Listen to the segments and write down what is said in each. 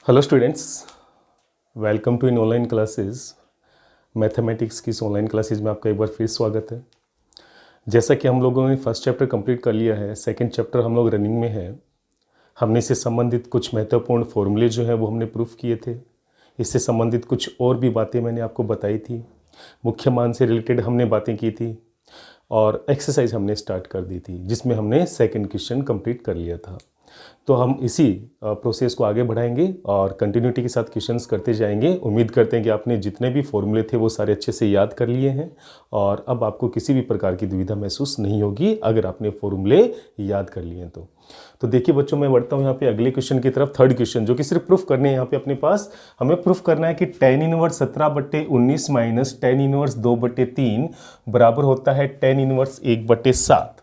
Hello students, welcome to in online classes. Mathematics की इस online classes में आपका एक बार फिर स्वागत है। जैसा कि हम लोगों ने फर्स्ट चैप्टर कंप्लीट कर लिया है, सेकंड चैप्टर हम लोग रनिंग में है। हमने इससे संबंधित कुछ महत्वपूर्ण फॉर्मूले जो है वो हमने प्रूफ किए थे। इससे संबंधित कुछ और भी बातें मैंने आपको बताई थी। मुख्य मान से रिलेटेड हमने बातें की थी और एक्सरसाइज हमने स्टार्ट कर दी थी, जिसमें हमने सेकेंड क्वेश्चन कंप्लीट कर लिया था। तो हम इसी प्रोसेस को आगे बढ़ाएंगे और कंटिन्यूटी के साथ क्वेश्चंस करते जाएंगे। उम्मीद करते हैं कि आपने जितने भी फॉर्मूले थे वो सारे अच्छे से याद कर लिए हैं और अब आपको किसी भी प्रकार की दुविधा महसूस नहीं होगी अगर आपने फॉर्मूले याद कर लिए हैं तो देखिए बच्चों, मैं बढ़ता हूँ यहाँ पे अगले क्वेश्चन की तरफ। थर्ड क्वेश्चन जो कि सिर्फ प्रूफ करने हैं यहाँ पे अपने पास। हमें प्रूफ करना है कि tan inverse 17/19 minus tan inverse 2/3 बराबर होता है tan इनवर्स 1/7।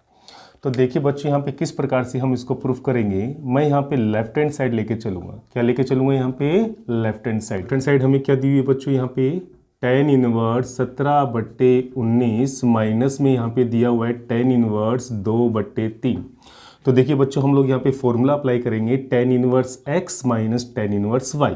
तो देखिए बच्चों, यहाँ पे किस प्रकार से हम इसको प्रूफ करेंगे। मैं यहाँ पे लेफ्ट हैंड साइड लेके चलूंगा। क्या लेके चलूंगा यहाँ पे? Left hand side. Left hand side हमें क्या दी हुई है बच्चों? यहाँ पे tan इनवर्स 17/19 माइनस में यहाँ पे दिया हुआ है tan इनवर्स 2/3। तो देखिए बच्चों, हम लोग यहाँ पे फॉर्मूला अप्लाई करेंगे tan inverse x minus tan inverse y।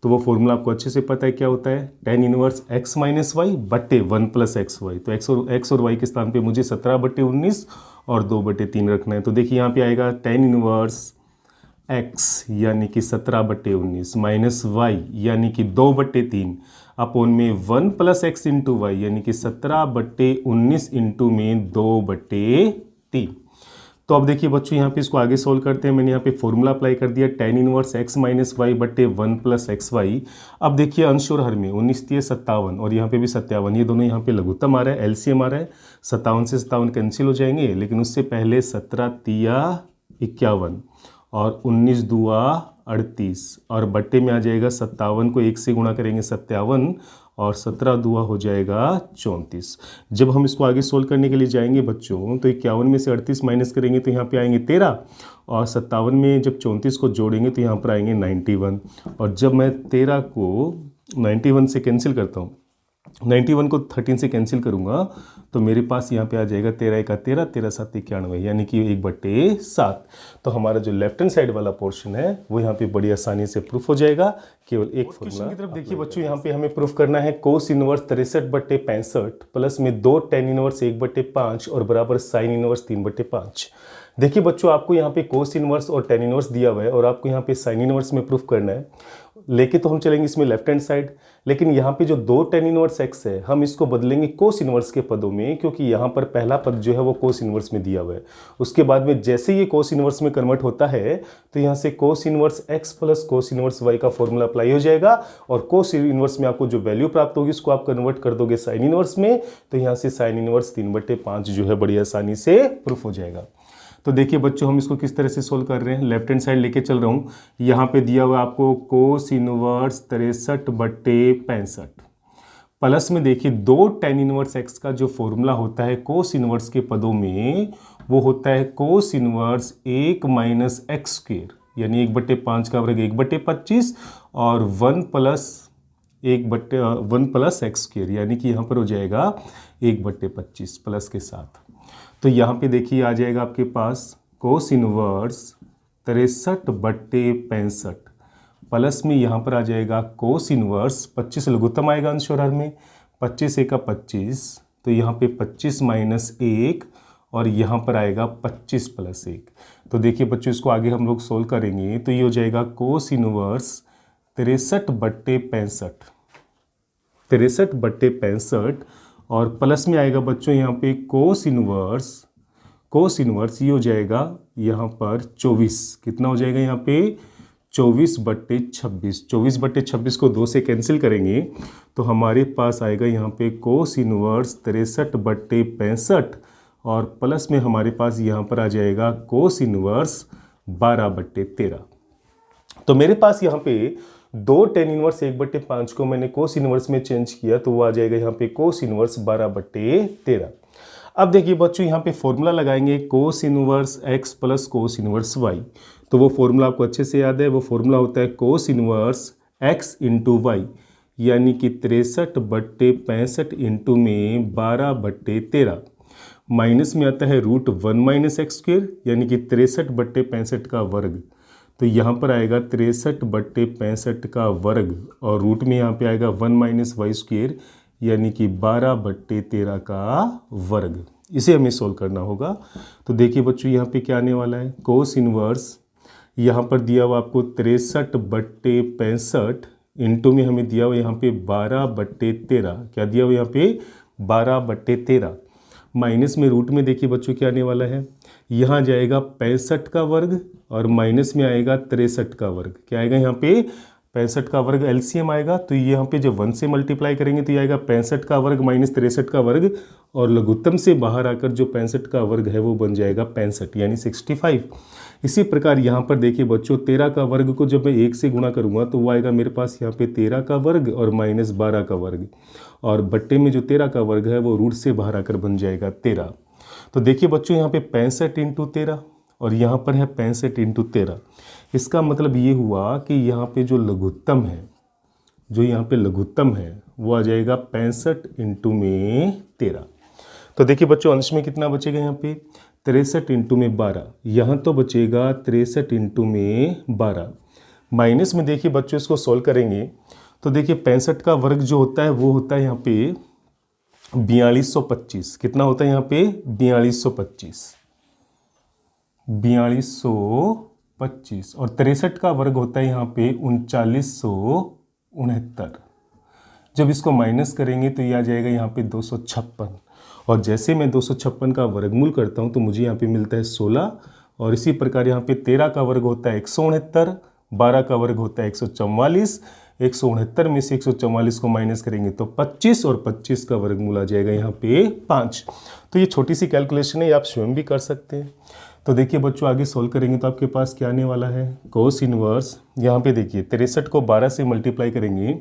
तो वो फॉर्मूला आपको अच्छे से पता है क्या होता है। tan inverse x minus y बटे 1 प्लस एक्स वाई। तो x और y के स्थान पे मुझे 17/19 और 2/3 रखना है। तो देखिए यहाँ पे आएगा tan इनवर्स x यानी कि 17/19 माइनस y यानी कि 2/3 अपोन में 1 प्लस एक्स इंटू वाई यानी कि 17/19 इंटू में 2/3। तो अब देखिए बच्चों, यहाँ पे इसको आगे सोल्व करते हैं। मैंने यहाँ पे फॉर्मूला अप्लाई कर दिया tan inverse x minus y बटे 1 प्लस एक्स वाई। अब देखिए अंश और हर में 19 × 57 और यहाँ पे भी 57, ये दोनों यहाँ पे लघुत्तम आ रहा है, एलसीएम आ रहा है। 57 से 57 कैंसिल हो जाएंगे, लेकिन उससे पहले 17 × 51 और 19 × 2 = 38 और बट्टे में आ जाएगा 57 को 1 से गुणा करेंगे 57 और 17 × 2 हो जाएगा 34। जब हम इसको आगे सोल्व करने के लिए जाएंगे बच्चों, तो 51 में से 38 माइनस करेंगे तो यहाँ पे आएंगे 13 और 57 में जब 34 को जोड़ेंगे तो यहाँ पर आएंगे 91। और जब मैं 13 को 91 से कैंसिल करता हूँ, 91 को 13 से कैंसिल करूंगा तो मेरे पास यहाँ पे आ जाएगा 13 × 13, 13 × 7 = 91 यानी कि 1/7। तो हमारा जो लेफ्ट हैंड साइड वाला पोर्शन है वो यहाँ पे बड़ी आसानी से प्रूफ हो जाएगा। केवल एक फॉर्मूला की तरफ देखिए बच्चों, यहाँ पे हमें प्रूफ करना है कोस इनवर्स 63/65 प्लस में 2 tan इनवर्स 1/5 और बराबर साइन इनवर्स 3/5। देखिए बच्चों, आपको यहाँ पे कोस इनवर्स और tan इनवर्स दिया हुआ है और आपको यहाँ पे साइन इनवर्स में प्रूफ करना है। लेके तो हम चलेंगे इसमें लेफ्ट हैंड साइड, लेकिन यहाँ पे जो 2 tan इनवर्स x है हम इसको बदलेंगे कोस इनवर्स के पदों में, क्योंकि यहाँ पर पहला पद जो है वो कोस इनवर्स में दिया हुआ है। उसके बाद में जैसे ये कोस इनवर्स में कन्वर्ट होता है तो यहाँ से कोस inverse x plus cos inverse y का फॉर्मूला अप्लाई हो जाएगा और कोस इनवर्स में आपको जो वैल्यू प्राप्त होगी उसको आप कन्वर्ट कर दोगे साइन इनवर्स में, तो यहाँ से साइन इनवर्स 3/5 जो है बड़ी आसानी से प्रूफ हो जाएगा। तो देखिए बच्चों, हम इसको किस तरह से सोल्व कर रहे हैं। लेफ्ट हैंड साइड लेके चल रहा हूँ। यहाँ पे दिया हुआ आपको कोस इनवर्स 63/65 प्लस में देखिए 2 tan इनवर्स x का जो फॉर्मूला होता है कोस इनवर्स के पदों में वो होता है cos inverse 1 minus x square यानी 1/5 का वर्ग 1/25 और 1 प्लस एक्स स्क्वेयर यानी कि यहाँ पर हो जाएगा 1/25 प्लस के साथ। तो यहाँ पे देखिए आ जाएगा आपके पास कोस इनवर्स 63/65 प्लस में यहाँ पर आ जाएगा कोस इनवर्स 25 लघुत्तम आएगा अंश और हर में, 25 × 25 तो यहाँ पे 25 माइनस 1 और यहाँ पर आएगा 25 प्लस 1। तो देखिए बच्चों, इसको आगे हम लोग सोल्व करेंगे तो ये हो जाएगा कोस इनवर्स 63/65 और प्लस में आएगा बच्चों यहाँ पे कोस इनवर्स ये हो जाएगा यहाँ पर 24। कितना हो जाएगा यहाँ पे? 24/26। 24/26 को 2 से कैंसिल करेंगे तो हमारे पास आएगा यहाँ पे कोस इनवर्स 63/65 और प्लस में हमारे पास यहाँ पर आ जाएगा कोस इनवर्स 12/13। तो मेरे पास यहाँ पे 2 tan इनवर्स 1/5 को मैंने कोस इनवर्स में चेंज किया तो वो आ जाएगा यहाँ पे कोस इनवर्स 12/13। अब देखिए बच्चों, यहाँ पे फॉर्मूला लगाएंगे कोस inverse x plus cos inverse y। तो वो फॉर्मूला आपको अच्छे से याद है। वो फॉर्मूला होता है cos inverse x into y यानी कि 63/65 इंटू में 12/13 माइनस में आता है √1 माइनस एक्स स्क्वेयर यानी कि 63/65 का वर्ग। तो यहाँ पर आएगा 63/65 का वर्ग और रूट में यहाँ पे आएगा 1 - y², यानी कि 12/13 का वर्ग। इसे हमें सोल्व करना होगा। तो देखिए बच्चों यहाँ पे क्या आने वाला है, कोस इनवर्स यहाँ पर दिया हुआ आपको 63/65 इंटू में हमें दिया हुआ यहाँ पे 12/13। क्या दिया हुआ यहाँ पे 12/13 माइनस में रूट में देखिए बच्चों क्या आने वाला है, यहाँ जाएगा 65 का वर्ग और माइनस में आएगा 63 का वर्ग। क्या आएगा यहाँ पे 65 का वर्ग एलसीएम आएगा, तो यहाँ पे जब 1 से मल्टीप्लाई करेंगे तो ये आएगा 65 का वर्ग माइनस 63 का वर्ग, और लघुत्तम से बाहर आकर जो 65 का वर्ग है वो बन जाएगा 65 यानी 65। इसी प्रकार यहाँ पर देखिए बच्चों 13 का वर्ग को जब मैं 1 से गुणा करूँगा तो वो आएगा मेरे पास यहाँ पे 13 का वर्ग और माइनस 12 का वर्ग, और बट्टे में जो 13 का वर्ग है वो रूट से बाहर आकर बन जाएगा 13। तो देखिए बच्चों यहाँ पे 65 × 13 और यहाँ पर है 65 × 13। इसका मतलब ये हुआ कि यहाँ पे जो लघुत्तम है, जो यहाँ पे लघुत्तम है वो आ जाएगा 65 × 13। तो देखिए बच्चों अंश में कितना बचेगा यहाँ पे 63 × 12, यहाँ तो बचेगा 63 × 12। माइनस में देखिए बच्चों इसको सोल्व करेंगे तो देखिए 65 का वर्ग जो होता है वो होता है यहाँ पे 4225। कितना होता है यहाँ पे 4225 और 63 का वर्ग होता है यहाँ पे 3969। जब इसको माइनस करेंगे तो ये आ जाएगा यहाँ पे 256, और जैसे मैं 256 का वर्गमूल करता हूँ तो मुझे यहाँ पे मिलता है 16, और इसी प्रकार यहाँ पे 13 का वर्ग होता है 169, 12 का वर्ग होता है 144, 169 में से 144 को माइनस करेंगे तो 25, और 25 का वर्गमूल आ जाएगा यहाँ पे 5। तो ये छोटी सी कैलकुलेशन है, आप स्वयं भी कर सकते हैं। तो देखिए बच्चों आगे सोल्व करेंगे तो आपके पास क्या आने वाला है, कोस इनवर्स यहाँ पे देखिए 63 को 12 से मल्टीप्लाई करेंगे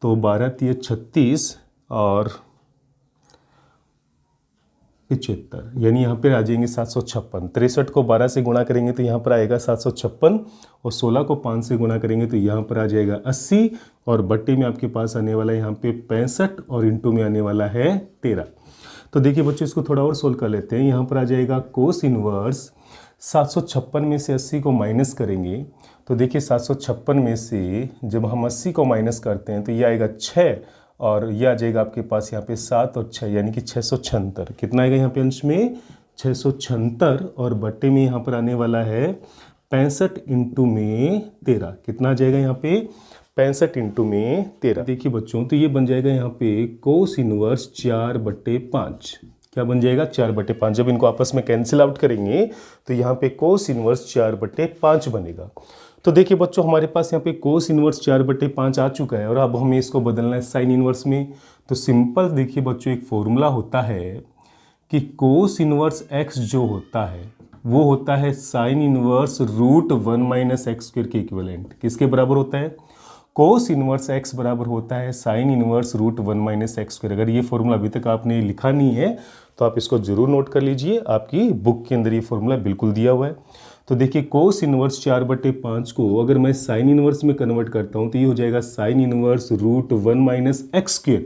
तो 12 × 3 = 36 और 75, यानी यहाँ पे आ जाएंगे 756। 63 को 12 से गुणा करेंगे तो यहाँ पर आएगा 756, और 16 को 5 से गुणा करेंगे तो यहाँ पर आ जाएगा 80, और बट्टे में आपके पास आने वाला है यहाँ पे 65 और इंटू में आने वाला है 13। तो देखिए बच्चों इसको थोड़ा और सोल्व कर लेते हैं। यहाँ पर आ जाएगा कोस इनवर्स 756 में से 80 को माइनस करेंगे तो देखिए 756 में से जब हम 80 को माइनस करते हैं तो ये आएगा 6, और यह आ जाएगा आपके पास यहाँ पे 7 और 6 यानी कि 676। कितना आएगा यहाँ पे अंश में 676, और बट्टे में यहाँ पर आने वाला है 65 × 13। कितना आ जाएगा यहाँ पे 65 × 13। देखिए बच्चों तो ये बन जाएगा यहाँ पे कोस इनवर्स 4/5। क्या बन जाएगा 4/5। जब इनको आपस में कैंसिल आउट करेंगे तो यहाँ पे कोस इनवर्स 4/5 बनेगा। तो देखिए बच्चों हमारे पास यहाँ पे कोस इनवर्स 4/5 आ चुका है, और अब हमें इसको बदलना है साइन इनवर्स में। तो सिंपल देखिए बच्चों एक फॉर्मूला होता है कि कोस इनवर्स x जो होता है वो होता है साइन इनवर्स √1 - x² के इक्विवेलेंट। किसके बराबर होता है, कोस इनवर्स x बराबर होता है साइन इनवर्स √1 - x²। अगर ये फॉर्मूला अभी तक आपने लिखा नहीं है तो आप इसको जरूर नोट कर लीजिए, आपकी बुक के अंदर ये फॉर्मूला बिल्कुल दिया हुआ है। तो देखिए कोस इनवर्स 4/5 को अगर मैं साइन इनवर्स में कन्वर्ट करता हूँ तो ये हो जाएगा साइन इनवर्स √1 - x²,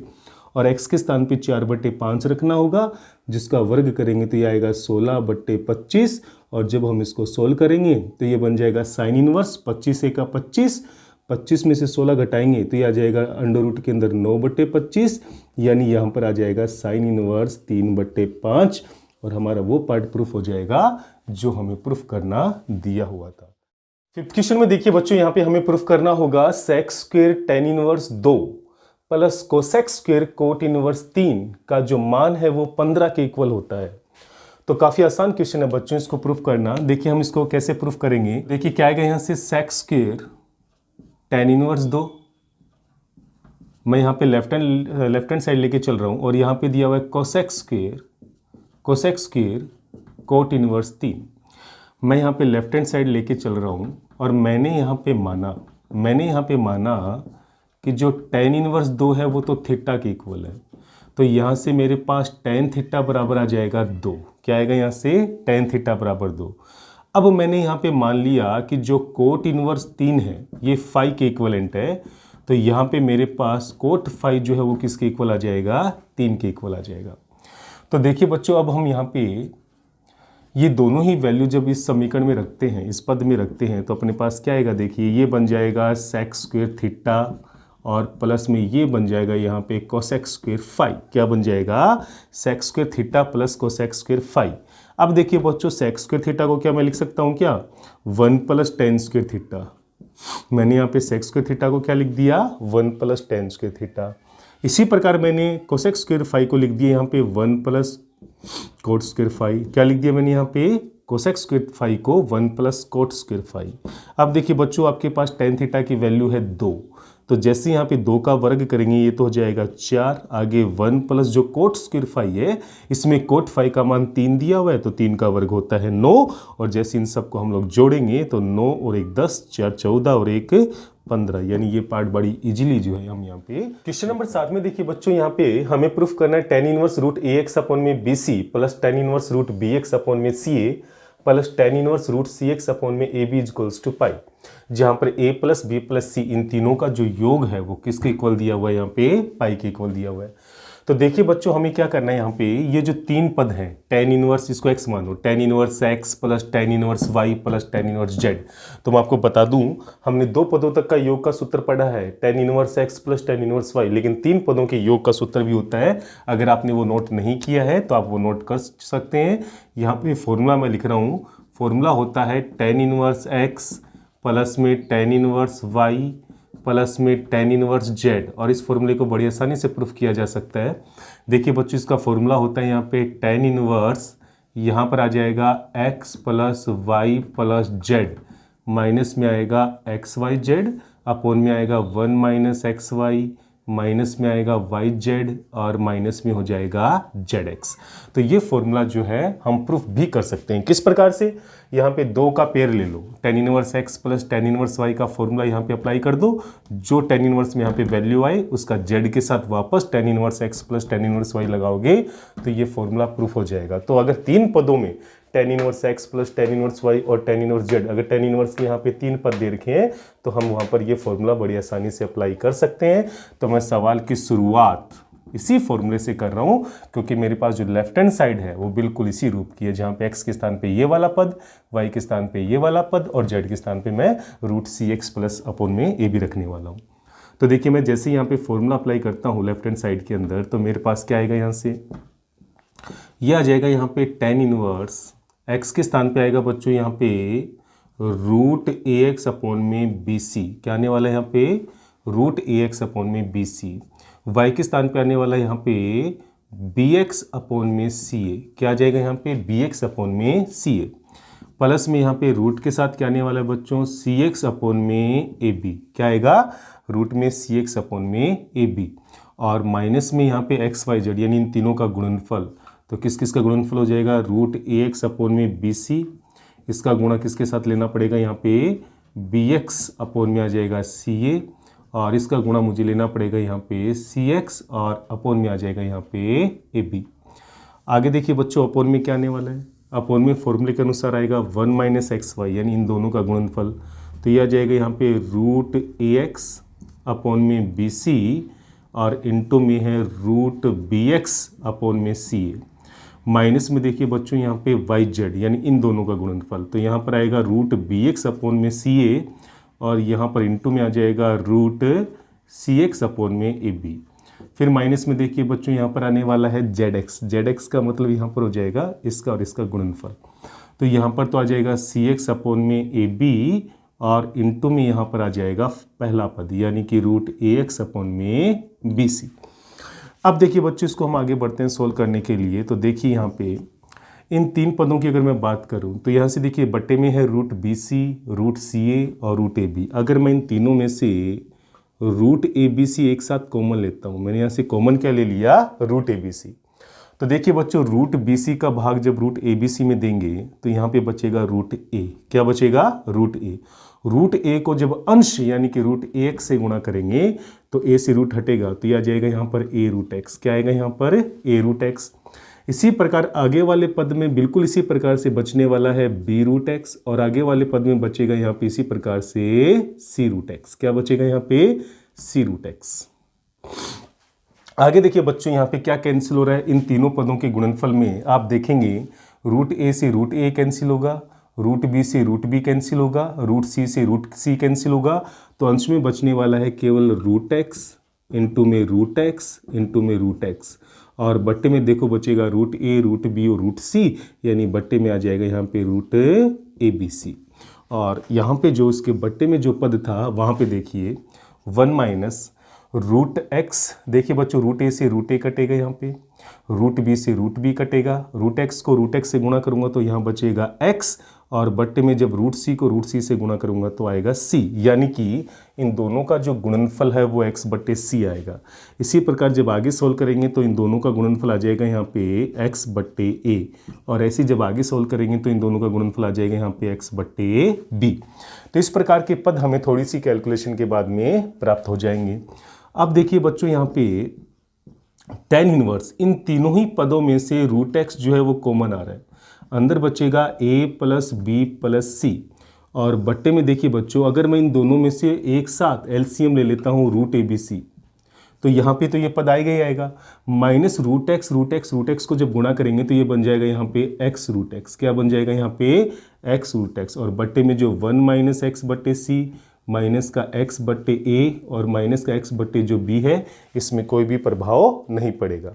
और x के स्थान पे 4/5 रखना होगा, जिसका वर्ग करेंगे तो ये आएगा 16/25, और जब हम इसको सोल्व करेंगे तो ये बन जाएगा साइन इनवर्स 25 × 25, 25 में से 16 घटाएंगे तो ये आ जाएगा अंडर रूट के अंदर 9/25, यानी यहाँ पर आ जाएगा साइन इनवर्स 3/5, और हमारा वो पार्ट प्रूफ हो जाएगा जो हमें प्रूफ करना दिया हुआ था। 5th क्वेश्चन में देखिए बच्चों यहाँ पे हमें प्रूफ करना होगा sec² tan inverse 2 plus cosec² cot inverse 3 का जो मान है वो 15 के इक्वल होता है। तो काफी आसान क्वेश्चन है बच्चों इसको प्रूफ करना। देखिए हम इसको कैसे प्रूफ करेंगे। देखिए क्या आएगा यहाँ से sec² tan इनवर्स 2, मैं यहाँ पे लेफ्ट हैंड साइड लेके चल रहा हूँ, और यहाँ पे दिया हुआ है cosec² cot इनवर्स 3, मैं यहाँ पे लेफ्ट हैंड साइड लेके चल रहा हूँ, और मैंने यहाँ पे माना कि जो tan इनवर्स 2 है वो तो थीटा के इक्वल है। तो यहाँ से मेरे पास tan थीटा बराबर आ जाएगा 2। क्या आएगा यहाँ से tan थीटा बराबर 2। अब मैंने यहाँ पे मान लिया कि जो कोट इनवर्स 3 है ये फाई के इक्वलेंट है, तो यहाँ पे मेरे पास कोट फाई जो है वो किसके इक्वल आ जाएगा 3 के इक्वल आ जाएगा। तो देखिए बच्चों अब हम यहाँ पे ये दोनों ही वैल्यू जब इस समीकरण में रखते हैं, इस पद में रखते हैं, तो अपने पास क्या आएगा, देखिए ये बन जाएगा सेक स्क्वायर थीटा और प्लस में ये बन जाएगा यहाँ पे कोसेक स्क्वायर फाई। क्या बन जाएगा, sec square theta plus cosec square phi. अब देखिए बच्चों, सेक स्क्वायर थीटा को क्या मैं लिख सकता हूँ, क्या 1 प्लस टेन स्क्वायर थीटा। मैंने यहाँ पे सेक स्क्वायर थीटा को क्या लिख दिया, 1 प्लस टेन स्क्वायर थीटा। इसी प्रकार मैंने कोसेक स्क्वायर फाई को लिख दिया यहाँ पे 1 प्लस कोट स्क्वायर फाई। क्या लिख दिया मैंने यहाँ पे, कोसेक स्क्वायर फाई को 1 प्लस कोट स्क्वायर फाई। अब देखिए बच्चों, आपके पास टेन थीटा की वैल्यू है 2, तो जैसे यहाँ पे 2 का वर्ग करेंगे ये तो हो जाएगा 4, आगे 1 प्लस जो कोट स्क्वायर फाई है, इसमें कोट फाई का मान 3 दिया हुआ है, तो 3 का वर्ग होता है 9, और जैसे इन सबको हम लोग जोड़ेंगे तो 9 और 1 10, 4 14 और 1 15, यानी ये पार्ट बड़ी इजीली जो है हम यहाँ पे। क्वेश्चन नंबर 7 में देखिए बच्चों, यहाँ पे हमें प्रूफ करना है tan inverse root a x upon में b c plus tan inverse root b x upon में c a plus tan inverse root c x upon में a b equals to pi, जहां पर a plus b plus c इन तीनों का जो योग है वो किसके इक्वल दिया हुआ है, यहाँ पे पाई के इक्वल दिया हुआ है। तो देखिए बच्चों, हमें क्या करना है, यहाँ पे ये जो 3 पद हैं, tan इनवर्स इसको x मानो, tan inverse x plus tan inverse y plus tan inverse z। तो मैं आपको बता दूं, हमने 2 पदों तक का योग का सूत्र पढ़ा है, tan inverse x plus tan inverse y, लेकिन 3 पदों के योग का सूत्र भी होता है। अगर आपने वो नोट नहीं किया है तो आप वो नोट कर सकते हैं। यहाँ पे फॉर्मूला मैं लिख रहा हूँ, फॉर्मूला होता है tan इनवर्स x प्लस में tan इनवर्स y प्लस में tan इनवर्स z, और इस फॉर्मूले को बड़ी आसानी से प्रूफ किया जा सकता है। देखिए बच्चों, इसका फॉर्मूला होता है यहाँ पे tan इनवर्स, यहाँ पर आ जाएगा x plus y plus z, minus में आएगा एक्स वाई जेड, अपोन में आएगा 1 माइनस एक्स वाई, माइनस में आएगा वाई जेड, और माइनस में हो जाएगा जेड एक्स। तो ये फॉर्मूला जो है हम प्रूफ भी कर सकते हैं। किस प्रकार से, यहाँ पे 2 का पेयर ले लो, tan inverse x plus tan inverse y का फॉर्मूला यहाँ पे अप्लाई कर दो, जो tan इनवर्स में यहाँ पे वैल्यू आए उसका z के साथ वापस tan inverse x plus tan inverse y लगाओगे तो ये फॉर्मूला प्रूफ हो जाएगा। तो अगर 3 पदों में tan inverse x plus tan inverse y और tan इनवर्स z, अगर tan इनवर्स के यहाँ पे 3 पद दे रखे हैं तो हम वहाँ पर ये फॉर्मूला बड़ी आसानी से अप्लाई कर सकते हैं। तो मैं सवाल की शुरुआत इसी फॉर्मूले से कर रहा हूं, क्योंकि मेरे पास जो लेफ्ट हैंड साइड है वो बिल्कुल इसी रूप की है, जहां पे x के स्थान पे ये वाला पद, y के स्थान पे ये वाला पद, और z के स्थान पे मैं root c x plus upon में a भी रखने वाला हूं। तो देखिए, मैं जैसे यहाँ पे फॉर्मूला अप्लाई करता हूँ लेफ्ट हैंड साइड के अंदर, तो मेरे पास क्या आएगा, यहाँ से ये आ जाएगा यहाँ पे tan इनवर्स x के स्थान पे आएगा बच्चों यहाँ पे रूट ए एक्स अपॉन में बी सी। क्या आने वाला है यहाँ पे, रूट ए एक्स अपॉन में बी सी। y के स्थान पे आने वाला है यहाँ पे बी एक्स अपॉन में सी ए। क्या आ जाएगा यहाँ पे, बी एक्स अपॉन में सी ए, प्लस में यहाँ पे रूट के साथ क्या आने वाला है बच्चों, सी एक्स अपॉन में ए बी। क्या आएगा, रूट में सी एक्स अपॉन में ए बी, और माइनस में यहाँ पे एक्स वाई जेड, यानी इन तीनों का गुणनफल। तो किस किस का गुणनफल हो जाएगा, रूट ए एक्स अपॉन में बी सी, इसका गुणा किसके साथ लेना पड़ेगा, यहाँ पे बी एक्स अपॉन में आ जाएगा सी ए, और इसका गुणा मुझे लेना पड़ेगा यहाँ पे सी एक्स, और अपोन में आ जाएगा यहाँ पे ए बी। आगे देखिए बच्चों, अपोन में क्या आने वाला है, अपोन में फॉर्मूले के अनुसार आएगा 1 माइनस एक्स वाई, यानी इन दोनों का गुणनफल। तो ये आ जाएगा यहाँ पे रूट ए एक्स अपोन में बी सी, और इंटू में है रूट बी एक्स अपोन में सी ए, माइनस में देखिए बच्चों यहाँ पे वाई जेड, यानी इन दोनों का गुणनफल। तो यहाँ पर आएगा रूट बी एक्स अपोन में सी ए, और यहाँ पर इंटू में आ जाएगा रूट सी एक्स अपॉन में ए बी। फिर माइनस में देखिए बच्चों यहाँ पर आने वाला है जेड एक्स। जेड एक्स का मतलब यहाँ पर हो जाएगा इसका और इसका गुणनफल। तो यहाँ पर तो आ जाएगा सी एक्स अपॉन में ए बी, और इंटू में यहाँ पर आ जाएगा पहला पद, यानी कि रूट ए एक्स अपॉन में बी सी। अब देखिए बच्चों, इसको हम आगे बढ़ते हैं सोल्व करने के लिए। तो देखिए यहाँ पे इन 3 पदों की अगर मैं बात करूं तो यहाँ से देखिए बट्टे में है रूट बी सी, रूट सी ए और रूट ए बी। अगर मैं इन तीनों में से रूट ए बी सी एक साथ कॉमन लेता हूं, मैंने यहाँ से कॉमन क्या ले लिया, रूट ए बी सी। तो देखिए बच्चों, रूट बी सी का भाग जब रूट ए बी सी में देंगे तो यहाँ पे बचेगा रूट ए। क्या बचेगा, रूट ए। रूट ए को जब अंश यानी कि रूट ए एक्स से गुणा करेंगे तो ए से रूट हटेगा, तो यह आ जाएगा यहाँ पर ए रूट एक्स। क्या आएगा यहाँ पर, ए रूट एक्स। इसी प्रकार आगे वाले पद में बिल्कुल इसी प्रकार से बचने वाला है बी रूट एक्स, और आगे वाले पद में बचेगा यहाँ पे इसी प्रकार से सी रूट एक्स। क्या बचेगा यहाँ पे, सी रूट एक्स। आगे देखिए बच्चों, यहाँ पे क्या कैंसिल हो रहा है, इन तीनों पदों के गुणनफल में आप देखेंगे रूट ए से रूट ए कैंसिल होगा, रूट बी से रूट बी कैंसिल होगा, रूट सी से रूट सी कैंसिल होगा। तो अंश में बचने वाला है केवल रूट एक्स, इंटू में रूट एक्स, इंटू में रूट एक्स, और बट्टे में देखो बचेगा रूट ए, रूट बी और रूट सी, यानी बट्टे में आ जाएगा यहाँ पे रूट ए बी सी। और यहाँ पे जो इसके बट्टे में जो पद था वहाँ पे देखिए 1 माइनस रूट एक्स, देखिए बच्चों रूट ए से रूट ए कटेगा, यहाँ पे रूट बी से रूट बी कटेगा, रूट एक्स को रूट एक्स से गुणा करूंगा तो यहाँ बचेगा एक्स, और बट्टे में जब रूट सी को रूट सी से गुणा करूंगा तो आएगा सी, यानी कि इन दोनों का जो गुणनफल है वो एक्स बट्टे सी आएगा। इसी प्रकार जब आगे सोल्व करेंगे तो इन दोनों का गुणनफल आ जाएगा यहाँ पे एक्स बट्टे ए, और ऐसे जब आगे सोल्व करेंगे तो इन दोनों का गुणनफल आ जाएगा यहाँ पे एक्स बट्टे बी। तो इस प्रकार के पद हमें थोड़ी सी कैलकुलेशन के बाद में प्राप्त हो जाएंगे। अब देखिए बच्चों यहाँ पे tan इनवर्स, इन तीनों ही पदों में से रूट एक्स जो है वो कॉमन आ रहा है, अंदर बचेगा a प्लस बी प्लस सी, और बट्टे में देखिए बच्चों अगर मैं इन दोनों में से एक साथ एलसीएम ले लेता हूँ रूट ए बी सी, तो यहाँ पे तो ये पद आएगा ही आएगा, minus root x, root x, root x को जब गुणा करेंगे तो ये बन जाएगा यहाँ पे एक्स रूट एक्स, क्या बन जाएगा यहाँ पे एक्स रूट एक्स, और बट्टे में जो 1 माइनस एक्स बट्टे सी, माइनस का x बट्टे ए और माइनस का x बट्टे जो b है, इसमें कोई भी प्रभाव नहीं पड़ेगा।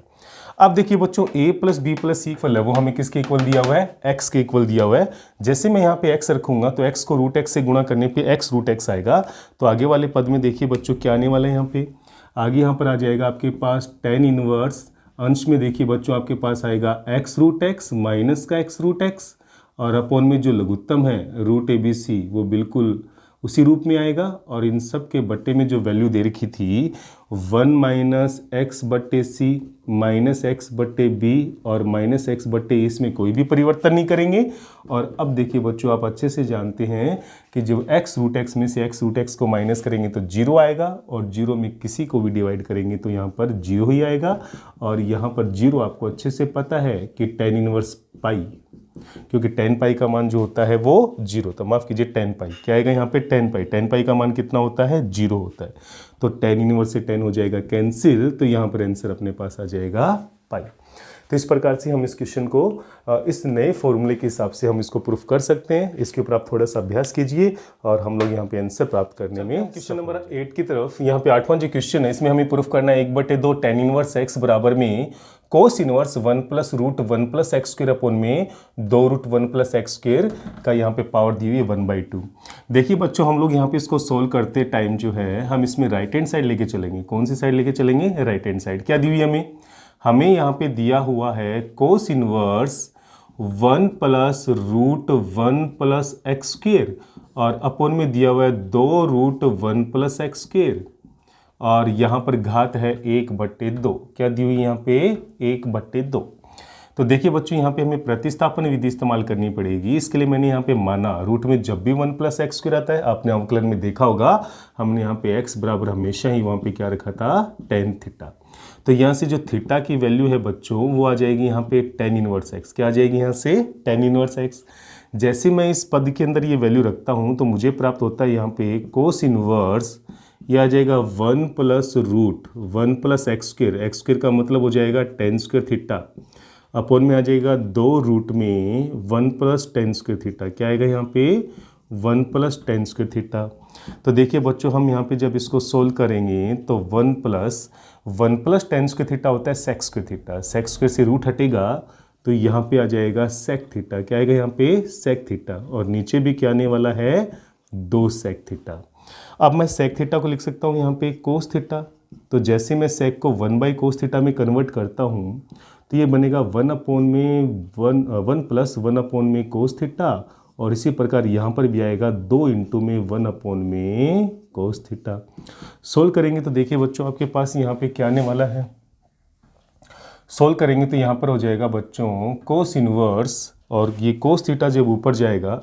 अब देखिए बच्चों a plus b plus c equal है वो हमें किसके इक्वल दिया हुआ है, x के इक्वल दिया हुआ है। जैसे मैं यहाँ पे x रखूंगा तो x को रूट x से गुणा करने पे x रूट x आएगा, तो आगे वाले पद में देखिए बच्चों क्या आने वाला है, यहाँ पे आगे यहाँ पर आ जाएगा आपके पास tan इनवर्स, अंश में देखिए बच्चों आपके पास आएगा x रूट x माइनस का x रूट x, और अपॉन में जो लघुत्तम है रूट ए बी सी वो बिल्कुल उसी रूप में आएगा, और इन सब के बट्टे में जो वैल्यू दे रखी थी 1 माइनस एक्स बट्टे सी माइनस एक्स बट्टे बी और माइनस एक्स बट्टे, इसमें कोई भी परिवर्तन नहीं करेंगे। और अब देखिए बच्चों आप अच्छे से जानते हैं कि जब एक्स रूट एक्स में से एक्स रूट एक्स को माइनस करेंगे तो जीरो आएगा, और जीरो में किसी को भी डिवाइड करेंगे तो यहाँ पर जीरो ही आएगा, और यहाँ पर जीरो आपको अच्छे से पता है कि tan इनवर्स पाई, क्योंकि tan पाई का मान जो होता है वो जीरो, तो माफ कीजिए tan पाई क्या आएगा यहाँ पे tan पाई का मान कितना होता है, जीरो होता है, तो tan इनवर्स से tan हो जाएगा कैंसिल, तो यहाँ पर आंसर अपने पास आ जाएगा पाई। तो इस प्रकार से हम इस क्वेश्चन को इस नए फॉर्मूले के हिसाब से हम इसको प्रूफ कर सकते हैं। इसके ऊपर आप थोड़ा सा अभ्यास कीजिए और हम लोग यहाँ पे आंसर प्राप्त करने में। क्वेश्चन नंबर 8 की तरफ, यहाँ पे 8वां जो क्वेश्चन है इसमें हमें प्रूफ करना है 1/2 tan इनवर्स x बराबर में cos inverse 1 plus root 1 plus x square upon में 2 रूट 1 प्लस एक्स स्क्वायर का यहाँ पे पावर दी हुई है 1/2। देखिए बच्चों हम लोग यहाँ पे इसको सोल्व करते टाइम जो है हम इसमें राइट हैंड साइड लेके चलेंगे। कौन सी साइड लेके चलेंगे, राइट हैंड साइड। क्या दी हुई है हमें यहाँ पे दिया हुआ है cos inverse 1 plus root 1 plus x square और अपॉन में दिया हुआ है 2 रूट 1 प्लस एक्स स्क्वायर, और यहाँ पर घात है 1/2। क्या दी हुई यहाँ पे 1/2। तो देखिए बच्चों यहाँ पे हमें प्रतिस्थापन विधि इस्तेमाल करनी पड़ेगी। इसके लिए मैंने यहाँ पे माना रूट में जब भी 1 प्लस एक्स स्क्वायर आता है, आपने अवकलन में देखा होगा हमने यहाँ पे x बराबर हमेशा ही वहाँ पे क्या रखा था, tan थीटा। तो यहाँ से जो थीटा की वैल्यू है बच्चों वो आ जाएगी यहाँ पे tan इनवर्स x। क्या आ जाएगी यहाँ से tan इनवर्स x। जैसे मैं इस पद के अंदर ये वैल्यू रखता हूँ तो मुझे प्राप्त होता है यहाँ पे कोस इनवर्स, ये आ जाएगा 1 plus root 1 plus x square. X square का मतलब हो जाएगा tan स्क्वायर थीटा, अपॉन में आ जाएगा 2 रूट में 1 प्लस tan स्क्वायर थीटा। क्या आएगा यहाँ पे 1 प्लस tan स्क्वायर थीटा। तो देखिए बच्चों हम यहाँ पे जब इसको सोल्व करेंगे तो 1 प्लस tan स्क्वायर थीटा होता है sec square theta. sec square से रूट हटेगा तो यहाँ पे आ जाएगा sec थीटा। क्या आएगा यहाँ पे sec थीटा, और नीचे भी क्या आने वाला है 2 sec थीटा। अब मैं sec थीटा को लिख सकता हूँ यहाँ पे cos थीटा। तो जैसे मैं sec को 1/cos थीटा में कन्वर्ट करता हूँ तो ये बनेगा 1 प्लस 1 cos थीटा, और इसी प्रकार यहाँ पर भी आएगा 2 इंटू में 1 cos थीटा। सोल्व करेंगे तो देखिए बच्चों आपके पास यहाँ पे क्या आने वाला है, सोल्व करेंगे तो यहाँ पर हो जाएगा बच्चों कोस इनवर्स, और ये कोस थीटा जब ऊपर जाएगा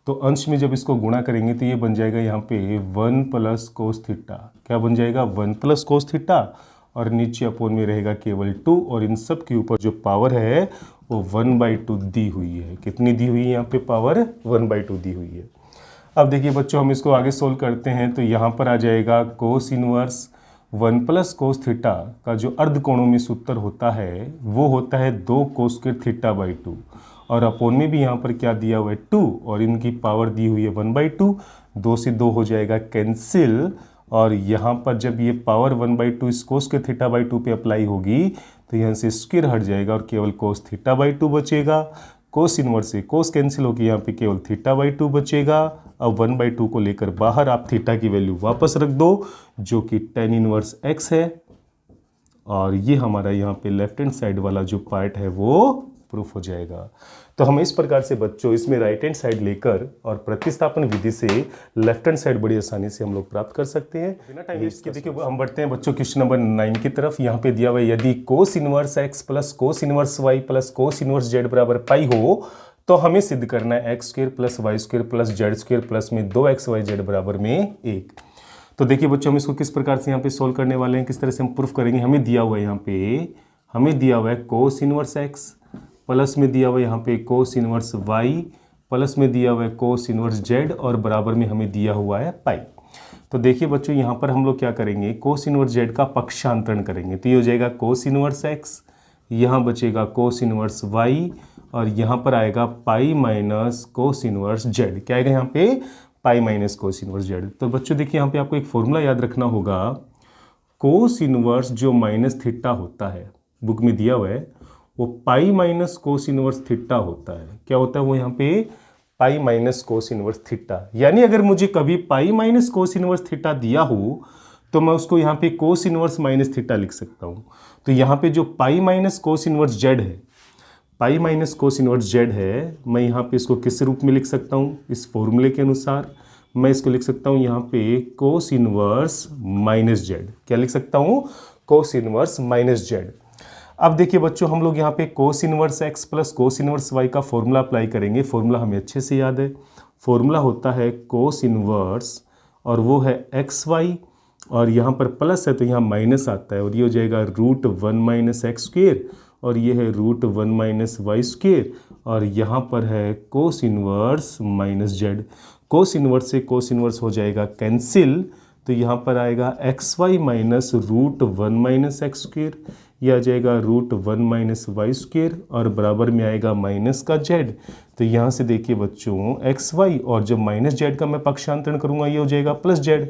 तो अंश में जब इसको गुणा करेंगे तो ये बन जाएगा यहाँ पे 1 प्लस कोस थीटा। क्या बन जाएगा 1 प्लस कोस थीटा, और नीचे अपॉन में रहेगा केवल 2, और इन सब के ऊपर जो पावर है वो 1/2 दी हुई है। कितनी दी हुई है यहाँ पे पावर 1/2 दी हुई है। अब देखिए बच्चों हम इसको आगे सोल्व करते हैं तो यहाँ पर आ जाएगा कोस इनवर्स 1 प्लस कोस थीटा का जो अर्ध कोणों में सूत्र होता है वो होता है 2 कोस स्क्वायर थीटा/2, और अपोन में भी यहाँ पर क्या दिया हुआ है 2 और इनकी पावर दी हुई है 1/2, 2 से 2 हो जाएगा कैंसिल। और यहाँ पर जब ये पावर 1/2 इस कोस के θ/2 पे अप्लाई होगी तो यहाँ से स्क्वायर हट जाएगा और केवल कोस θ/2 बचेगा। कोस इनवर्स से कोस कैंसिल होकर यहाँ पे केवल θ/2 बचेगा। अब 1/2 को लेकर बाहर आप थीटा की वैल्यू वापस रख दो जो कि tan इनवर्स x है, और ये हमारा यहाँ पे लेफ्ट हैंड साइड वाला जो पार्ट है वो प्रूफ हो जाएगा। तो हम इस प्रकार से बच्चों इसमें राइट हैंड साइड लेकर और प्रतिस्थापन विधि से लेफ्ट हैंड साइड बड़ी आसानी से हम लोग प्राप्त कर सकते हैं बिना टाइम वेस्ट के। देखिए हम बढ़ते हैं बच्चों क्वेश्चन नंबर 9 की तरफ। यहाँ पे दिया हुआ है यदि कोस inverse x plus cos inverse y plus cos inverse z बराबर पाई हो तो हमें सिद्ध करना है x² plus y² plus z² plus में 2xyz बराबर में 1। तो देखिए बच्चों हम इसको किस प्रकार से यहाँ पे सोल्व करने वाले हैं, किस तरह से हम प्रूफ करेंगे। हमें दिया हुआ है यहाँ पे, हमें दिया हुआ है कोस इनवर्स x प्लस में दिया हुआ है यहाँ पे कोस इनवर्स y प्लस में दिया हुआ है कोस इनवर्स z और बराबर में हमें दिया हुआ है पाई। तो देखिए बच्चों यहाँ पर हम लोग क्या करेंगे, कोस इनवर्स z का पक्षांतरण करेंगे तो ये हो जाएगा कोस इनवर्स x, यहाँ बचेगा कोस इनवर्स y और यहाँ पर आएगा pi minus cos inverse z। क्या आएगा यहाँ पे, pi minus cos inverse z। तो बच्चों देखिए यहाँ पे आपको एक फॉर्मूला याद रखना होगा, कोस इनवर्स जो माइनस थीटा होता है बुक में दिया हुआ है वो pi minus cos inverse theta होता है। क्या होता है वो यहाँ पे, pi minus cos inverse theta. यानी अगर मुझे कभी pi minus cos inverse theta दिया हो तो मैं उसको यहाँ पे कोस इनवर्स माइनस थीटा लिख सकता हूँ। तो यहाँ पे जो pi minus cos inverse z है, pi minus cos inverse z है, मैं यहाँ पे इसको किस रूप में लिख सकता हूँ, इस फॉर्मूले के अनुसार मैं इसको लिख सकता हूँ यहाँ पे कोस इनवर्स माइनस z। क्या लिख सकता हूँ, कोस इनवर्स माइनस z। अब देखिए बच्चों हम लोग यहाँ पे कोस inverse x plus cos inverse y का फॉर्मूला अप्लाई करेंगे। फॉर्मूला हमें अच्छे से याद है, फॉर्मूला होता है कोस इनवर्स और वो है xy और यहाँ पर प्लस है तो यहाँ माइनस आता है और ये हो जाएगा √1 माइनस एक्स स्क्वेयर और ये है √1 माइनस वाई स्क्वेयर और यहाँ पर है cos inverse minus z। Cos inverse से कोस इनवर्स हो जाएगा कैंसिल, तो यहाँ पर आएगा xy minus √1 minus x square, यह आ जाएगा √1 माइनस वाई स्क्वेयर और बराबर में आएगा माइनस का z। तो यहाँ से देखिए बच्चों xy और जब माइनस z का मैं पक्षांतरण करूँगा ये हो जाएगा प्लस z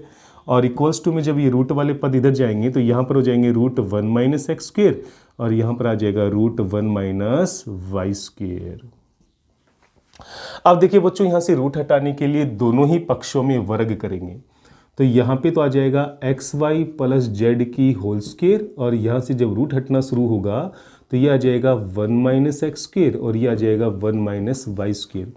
और इक्वल्स टू में जब ये रूट वाले पद इधर जाएंगे तो यहाँ पर हो जाएंगे √1 माइनस एक्स स्क्वेयर और यहाँ पर आ जाएगा √1 माइनस वाई स्क्वेयर। अब देखिए बच्चों यहाँ से रूट हटाने के लिए दोनों ही पक्षों में वर्ग करेंगे तो यहाँ पे तो आ जाएगा xy प्लस z की होल स्क्वेयर और यहाँ से जब रूट हटना शुरू होगा तो ये आ जाएगा 1 माइनस एक्स स्क्वेयर और ये आ जाएगा 1 माइनस वाई स्क्वेयर।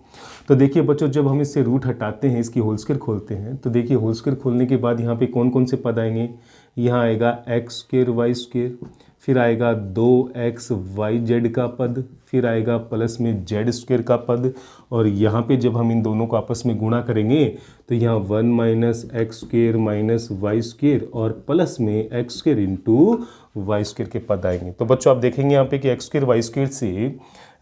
तो देखिए बच्चों जब हम इससे रूट हटाते हैं, इसकी होल स्क्वेयर खोलते हैं तो देखिए होल स्क्वेयर खोलने के बाद यहाँ पे कौन कौन से पद आएंगे, यहाँ आएगा एक्स स्क्वेयर वाई स्क्वेयर, फिर आएगा 2xyz का पद, फिर आएगा प्लस में z स्क्वेयर का पद और यहाँ पे जब हम इन दोनों को आपस में गुणा करेंगे तो यहाँ 1 minus x square minus y square और प्लस में x square into y square के पद आएंगे। तो बच्चों आप देखेंगे यहाँ पे कि एक्स स्क्वेयर वाई स्क्वेयर से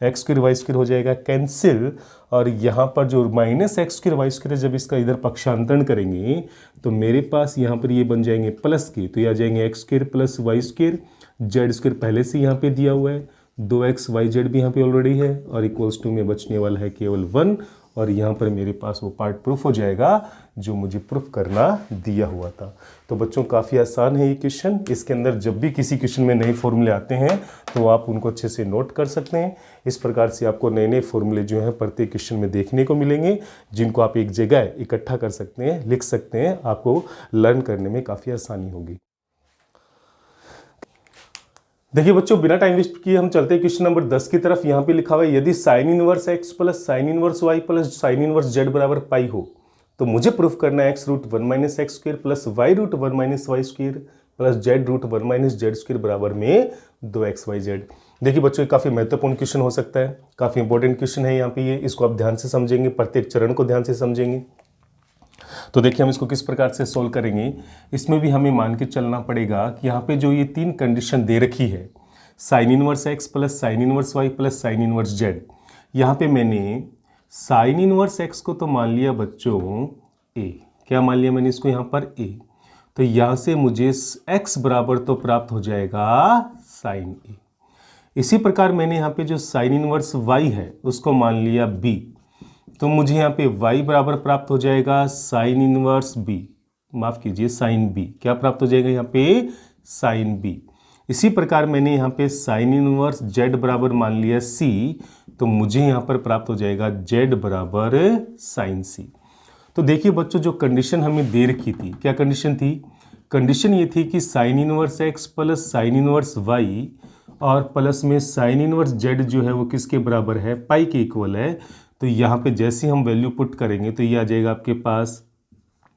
एक्स स्क्वेयर वाई स्क्वेयर हो जाएगा कैंसिल और यहाँ पर जो minus x square y square जब इसका इधर पक्षांतरण करेंगे तो मेरे पास यहाँ पर ये बन जाएंगे प्लस के, तो ये आ जाएंगे x square plus y square, z square पहले से यहाँ पे दिया हुआ है, 2xyz भी यहाँ पे ऑलरेडी है और इक्वल्स टू में बचने वाला है केवल 1 और यहाँ पर मेरे पास वो पार्ट प्रूफ हो जाएगा जो मुझे प्रूफ करना दिया हुआ था। तो बच्चों काफ़ी आसान है ये क्वेश्चन। इसके अंदर जब भी किसी क्वेश्चन में नए फॉर्मूले आते हैं तो आप उनको अच्छे से नोट कर सकते हैं। इस प्रकार से आपको नए नए फॉर्मूले जो हैं प्रत्येक क्वेश्चन में देखने को मिलेंगे जिनको आप एक जगह इकट्ठा कर सकते हैं, लिख सकते हैं, आपको लर्न करने में काफ़ी आसानी होगी। देखिए बच्चों बिना टाइम वेस्ट किए हम चलते हैं क्वेश्चन नंबर 10 की तरफ। यहाँ पे लिखा हुआ है यदि sine inverse x plus sine inverse y plus sine inverse z बराबर पाई हो तो मुझे प्रूफ करना है x√1 minus x square plus y√1 minus y square plus z√1 minus z square बराबर में 2xyz। देखिए बच्चों ये काफ़ी महत्वपूर्ण क्वेश्चन हो सकता है, काफ़ी इंपॉर्टेंट क्वेश्चन है यहाँ पे ये, इसको आप ध्यान से समझेंगे, प्रत्येक चरण को ध्यान से समझेंगे। तो देखिए हम इसको किस प्रकार से सोल्व करेंगे। इसमें भी हमें मान के चलना पड़ेगा कि यहाँ पे जो ये तीन कंडीशन दे रखी है, sine inverse x plus sine inverse y plus sine inverse z, यहाँ पे मैंने साइन इनवर्स x को तो मान लिया बच्चों a, क्या मान लिया मैंने इसको यहाँ पर a, तो यहाँ से मुझे x बराबर तो प्राप्त हो जाएगा साइन a। इसी प्रकार मैंने यहाँ पे जो साइन इनवर्स y है उसको मान लिया b, तो मुझे यहाँ पे y बराबर प्राप्त हो जाएगा साइन इनवर्स b, माफ कीजिए साइन b, क्या प्राप्त हो जाएगा यहाँ पे साइन b। इसी प्रकार मैंने यहाँ पे साइन इनवर्स z बराबर मान लिया c, तो मुझे यहाँ पर प्राप्त हो जाएगा z बराबर साइन c। तो देखिए बच्चों, जो कंडीशन हमें दे रखी थी, क्या कंडीशन थी? कंडीशन ये थी कि sine inverse x plus sine inverse y और प्लस में साइन इनवर्स z जो है वो किसके बराबर है? पाई के इक्वल है। तो यहाँ पे जैसे हम वैल्यू पुट करेंगे तो ये आ जाएगा आपके पास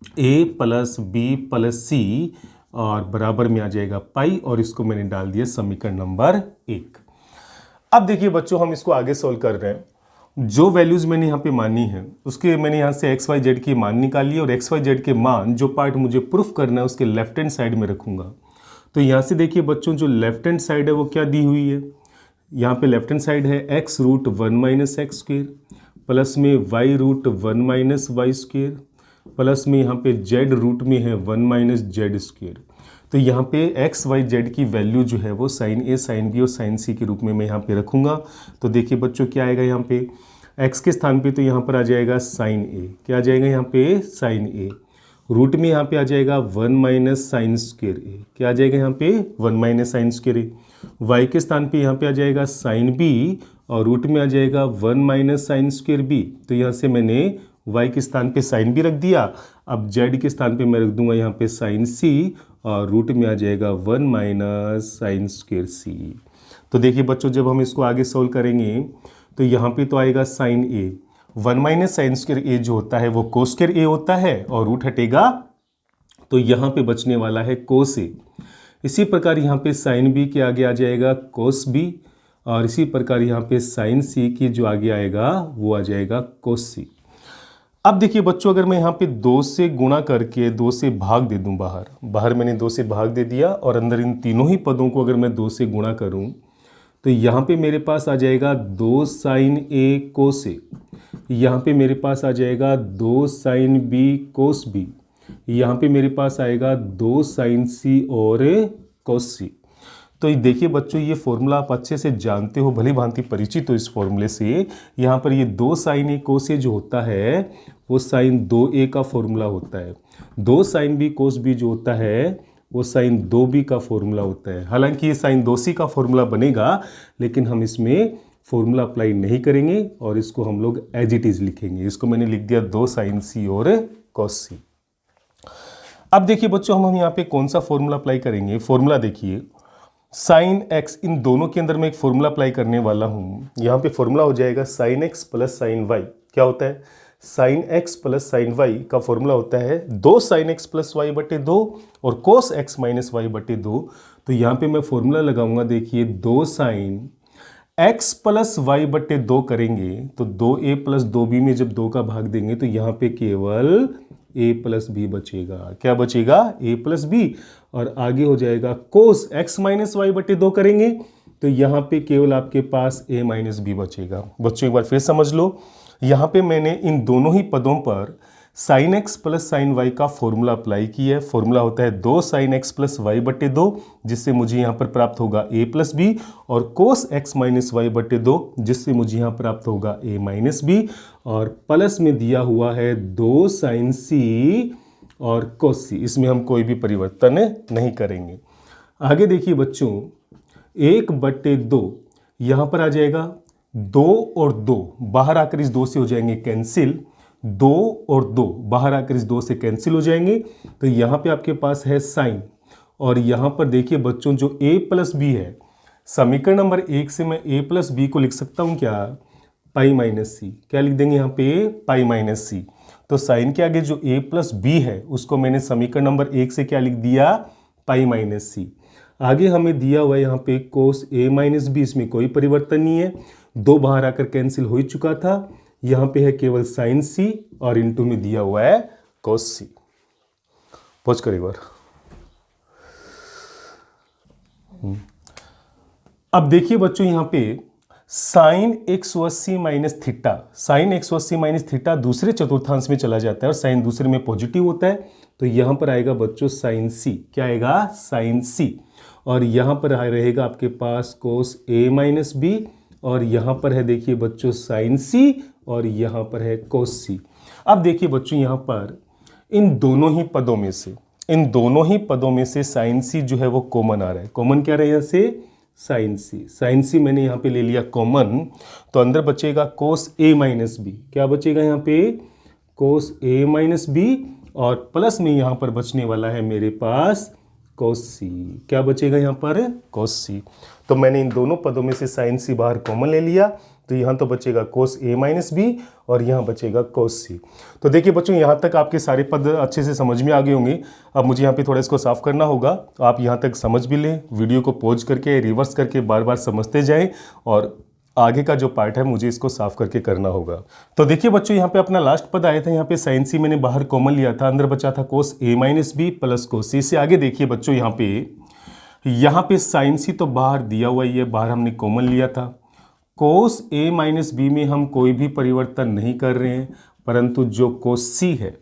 a प्लस बी प्लस सी और बराबर में आ जाएगा पाई, और इसको मैंने डाल दिया समीकरण नंबर 1। अब देखिए बच्चों, हम इसको आगे सोल्व कर रहे हैं। जो वैल्यूज मैंने यहाँ पे मानी है उसके मैंने यहाँ से एक्स वाई जेड की मान निकाली है, और एक्स वाई जेड के मान जो पार्ट मुझे प्रूफ करना है उसके लेफ्ट हैंड साइड में रखूंगा। तो यहाँ से देखिए बच्चों, जो लेफ्ट हैंड साइड है वो क्या दी हुई है? यहाँ पे लेफ्ट हैंड साइड है x root 1 minus x square plus में y root 1 minus y square plus में यहाँ पे z रूट में है 1 माइनस जेड स्क्वेयर। तो यहाँ पे x y z की वैल्यू जो है वो साइन a साइन b और साइन c के रूप में मैं यहाँ पे रखूँगा। तो देखिए बच्चों, क्या आएगा यहाँ पे x के स्थान पे? तो यहाँ पर आ जाएगा साइन a, क्या आ जाएगा यहाँ पे? Sign a। रूट में यहाँ पे आ जाएगा 1 माइनस साइन स्क्वेयर a, क्या आ जाएगा यहाँ पे? 1 minus sine square a। y के स्थान पे यहाँ पे आ जाएगा साइन b और रूट में आ जाएगा 1 माइनस साइन स्क्वेयर b। तो यहाँ से मैंने y के स्थान पे साइन b रख दिया। अब z के स्थान पे मैं रख दूंगा यहाँ पे साइन c और रूट में आ जाएगा 1 माइनस साइन स्क्वेयर c। तो देखिए बच्चों, जब हम इसको आगे सोल्व करेंगे तो यहाँ पे तो आएगा sine a, 1 minus sine square a जो होता है वो कोस स्क्वेयर a होता है, और रूट हटेगा तो यहाँ पे बचने वाला है कोस a। इसी प्रकार यहाँ पे साइन b के आगे आ जाएगा कोस b, और इसी प्रकार यहाँ पे साइन c की जो आगे आएगा वो आ जाएगा कोस c। अब देखिए बच्चों, अगर मैं यहाँ पे 2 से गुणा करके 2 से भाग दे दूं, बाहर मैंने 2 से भाग दे दिया, और अंदर इन तीनों ही पदों को अगर मैं 2 से गुणा करूं तो यहाँ पे मेरे पास आ जाएगा 2 साइन a कोस a, यहाँ पे मेरे पास आ जाएगा 2 साइन b कोस b, यहाँ पे मेरे पास आएगा 2 साइन c और कोस c। तो ये देखिए बच्चों, ये फॉर्मूला आप अच्छे से जानते हो, भली भांति परिचित हो इस फॉर्मूले से। यहाँ पर ये 2 साइन a कोस a जो होता है वो साइन 2a का फॉर्मूला होता है, 2 साइन b कोस b जो होता है वो साइन 2b का फॉर्मूला होता है। हालांकि ये साइन 2c का फॉर्मूला बनेगा, लेकिन हम इसमें फॉर्मूला अप्लाई नहीं करेंगे और इसको हम लोग एज इट इज लिखेंगे। इसको मैंने लिख दिया 2 साइन c और कोस c। अब देखिए बच्चों, हम यहाँ पे कौन सा फॉर्मूला अप्लाई करेंगे? फॉर्मूला देखिए, साइन x, इन दोनों के अंदर मैं एक फॉर्मूला अप्लाई करने वाला हूँ। यहाँ पे फॉर्मूला हो जाएगा sine x plus sine y। क्या होता है? Sine x plus sine y का फॉर्मूला होता है 2 साइन x प्लस वाई बटे 2 और कोस x माइनस वाई बटे 2। तो यहाँ पे मैं फॉर्मूला लगाऊंगा, देखिए 2 साइन x प्लस वाई बटे 2 करेंगे तो 2a प्लस 2b में जब 2 का भाग देंगे तो यहाँ पे केवल a प्लस बी बचेगा। क्या बचेगा? a प्लस बी, और आगे हो जाएगा कोस x माइनस वाई बटे 2 करेंगे तो यहाँ पे केवल आपके पास a माइनस बी बचेगा। बच्चों एक बार फिर समझ लो, यहाँ पे मैंने इन दोनों ही पदों पर sine x plus sine y का फॉर्मूला अप्लाई किया है। फॉर्मूला होता है 2 साइन x प्लस वाई बटे 2, जिससे मुझे यहाँ पर प्राप्त होगा a प्लस बी, और कोस x माइनस वाई बटे 2, जिससे मुझे यहाँ प्राप्त होगा a माइनस बी, और प्लस में दिया हुआ है 2 साइन c और कोस c। इसमें हम कोई भी परिवर्तन नहीं करेंगे। आगे देखिए बच्चों, 1/2 यहाँ पर आ जाएगा, 2 और 2 बाहर आकर इस 2 से हो जाएंगे कैंसिल, 2 और 2 बाहर आकर इस 2 से कैंसिल हो जाएंगे। तो यहाँ पे आपके पास है साइन, और यहाँ पर देखिए बच्चों, जो a प्लस बी है, समीकरण नंबर 1 से मैं a प्लस बी को लिख सकता हूँ क्या? पाई माइनस सी। क्या लिख देंगे यहाँ पे? पाई माइनस सी। तो साइन के आगे जो a प्लस बी है उसको मैंने समीकरण नंबर 1 से क्या लिख दिया? पाई माइनस सी। आगे हमें दिया हुआ है यहाँ पे कोस a माइनस बी, इसमें कोई परिवर्तन नहीं है, 2 बाहर आकर कैंसिल हो ही चुका था। यहाँ पे है केवल साइन c और इनटू में दिया हुआ है कोस c। पहुंच कर एक बार। अब देखिए बच्चों, यहाँ पे sine 180 minus theta, sine 180 minus theta दूसरे चतुर्थांश में चला जाता है और साइन दूसरे में पॉजिटिव होता है। तो यहाँ पर आएगा बच्चों साइन c। क्या आएगा? Sine c। और यहाँ पर रहेगा आपके पास कोस ए माइनस बी, और यहाँ पर है देखिए बच्चों साइन सी, और यहाँ पर है कोस सी। अब देखिए बच्चों यहाँ पर इन दोनों ही पदों में से साइन सी जो है वो कॉमन आ रहा है। कॉमन क्या रहा है यहाँ से? साइन सी। साइन सी मैंने यहाँ पे ले लिया कॉमन, तो अंदर बचेगा कोस ए माइनस बी। क्या बचेगा यहाँ पे? कोस ए माइनस बी, और प्लस में यहाँ पर बचने वाला है मेरे पास कोस सी। क्या बचेगा यहाँ पर? कोस सी। तो मैंने इन दोनों पदों में से साइन सी बाहर कॉमन ले लिया, तो यहाँ तो बचेगा कोस ए माइनस बी, और यहाँ बचेगा कोस सी। तो देखिए बच्चों यहाँ तक आपके सारे पद अच्छे से समझ में आ गए होंगे। अब मुझे यहाँ पे थोड़ा इसको साफ करना होगा, तो आप यहाँ तक समझ भी लें, वीडियो को पॉज करके रिवर्स करके बार बार समझते जाएं, और आगे का जो पार्ट है मुझे इसको साफ करके करना होगा। तो देखिए बच्चों यहाँ पे अपना लास्ट पद आया था, यहाँ पे साइन सी मैंने बाहर कॉमन लिया था, अंदर बचा था कोस ए माइनस बी प्लस कोस सी। से आगे देखिए बच्चों यहाँ पे साइन सी तो बाहर दिया हुआ ही है, बाहर हमने कॉमन लिया था। कोस ए माइनस बी में हम कोई भी परिवर्तन नहीं कर रहे हैं, परंतु जो कोस सी है,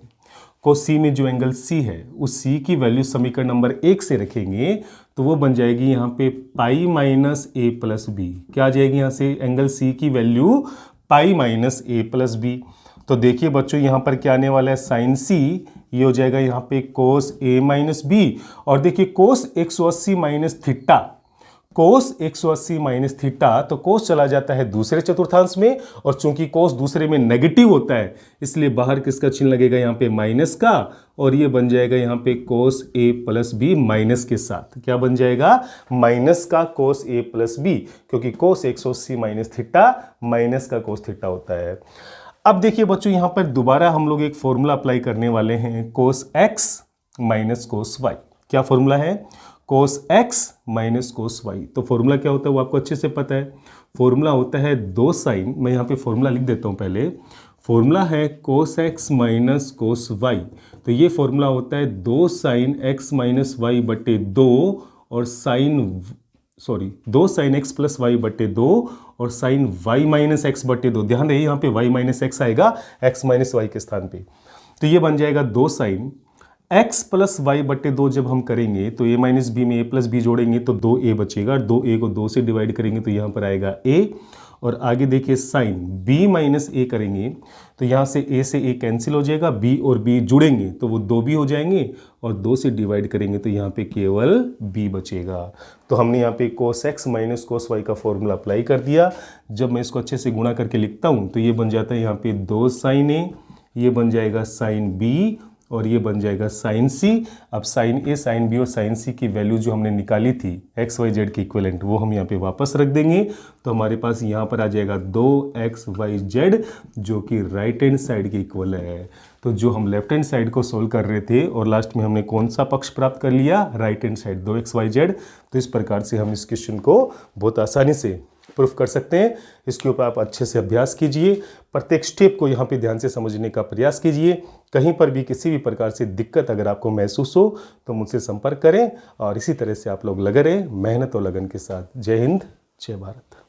कोस सी में जो एंगल सी है, उस सी की वैल्यू समीकरण नंबर 1 से रखेंगे तो वो बन जाएगी यहाँ पे पाई माइनस ए प्लस बी। क्या आ जाएगी यहाँ से? एंगल सी की वैल्यू पाई माइनस ए प्लस बी। तो देखिए बच्चों यहाँ पर क्या आने वाला है? साइन सी, ये हो जाएगा यहाँ पे कोस ए माइनस बी, और देखिए कोस 180 माइनस थीटा, कोस 180 माइनस थीटा, तो कोस चला जाता है दूसरे चतुर्थांश में, और चूंकि कोस दूसरे में नेगेटिव होता है इसलिए बाहर किसका चिन्ह लगेगा? यहाँ पे माइनस का, और ये बन जाएगा यहाँ पे कोस ए प्लस बी माइनस के साथ। क्या बन जाएगा? माइनस का कोस ए प्लस बी, क्योंकि कोस 180 माइनस थीटा माइनस का कोस थीटा होता है। अब देखिए बच्चों यहाँ पर दोबारा हम लोग एक फॉर्मूला अप्लाई करने वाले हैं, cos x minus cos y. क्या फॉर्मूला है? Cos x minus cos y. तो फॉर्मूला क्या होता है वो आपको अच्छे से पता है। फॉर्मूला होता है दो साइन, मैं यहाँ पे फॉर्मूला लिख देता हूँ पहले। फॉर्मूला है cos x minus cos y, तो ये फॉर्मूला होता है दो साइन एक्स माइनस वाई बटे दो, और दो साइन एक्स प्लस वाई बटे दो, और साइन वाई माइनस एक्स बटे दो। ध्यान रहिए यहाँ पे वाई माइनस एक्स आएगा एक्स माइनस वाई के स्थान पे। तो ये बन जाएगा दो साइन x प्लस वाई बटे दो। जब हम करेंगे तो a माइनस बी में a प्लस बी जोड़ेंगे तो 2a बचेगा, 2a को 2 से डिवाइड करेंगे तो यहाँ पर आएगा a, और आगे देखिए साइन b माइनस a करेंगे तो यहाँ से a से a कैंसिल हो जाएगा, b और b जुड़ेंगे तो वो 2b हो जाएंगे, और 2 से डिवाइड करेंगे तो यहाँ पे केवल b बचेगा। तो हमने यहाँ पे कोस x माइनस कोस y का फॉर्मूला अप्लाई कर दिया। जब मैं इसको अच्छे से गुणा करके लिखता हूँ तो ये बन जाता है यहाँ पे दो साइन a, ये बन जाएगा साइन b, और ये बन जाएगा साइन सी। अब साइन ए, साइन बी और साइन सी की वैल्यू जो हमने निकाली थी एक्स वाई जेड के इक्विवेलेंट, वो हम यहाँ पे वापस रख देंगे। तो हमारे पास यहाँ पर आ जाएगा 2xyz, जो कि राइट हैंड साइड के इक्वल है। तो जो हम लेफ्ट हैंड साइड को सोल्व कर रहे थे और लास्ट में हमने कौन सा पक्ष प्राप्त कर लिया? Right hand side 2xyz। तो इस प्रकार से हम इस क्वेश्चन को बहुत आसानी से प्रूफ कर सकते हैं। इसके ऊपर आप अच्छे से अभ्यास कीजिए, प्रत्येक स्टेप को यहाँ पे ध्यान से समझने का प्रयास कीजिए। कहीं पर भी किसी भी प्रकार से दिक्कत अगर आपको महसूस हो तो मुझसे संपर्क करें, और इसी तरह से आप लोग लगे रहें मेहनत और लगन के साथ। जय हिंद, जय भारत।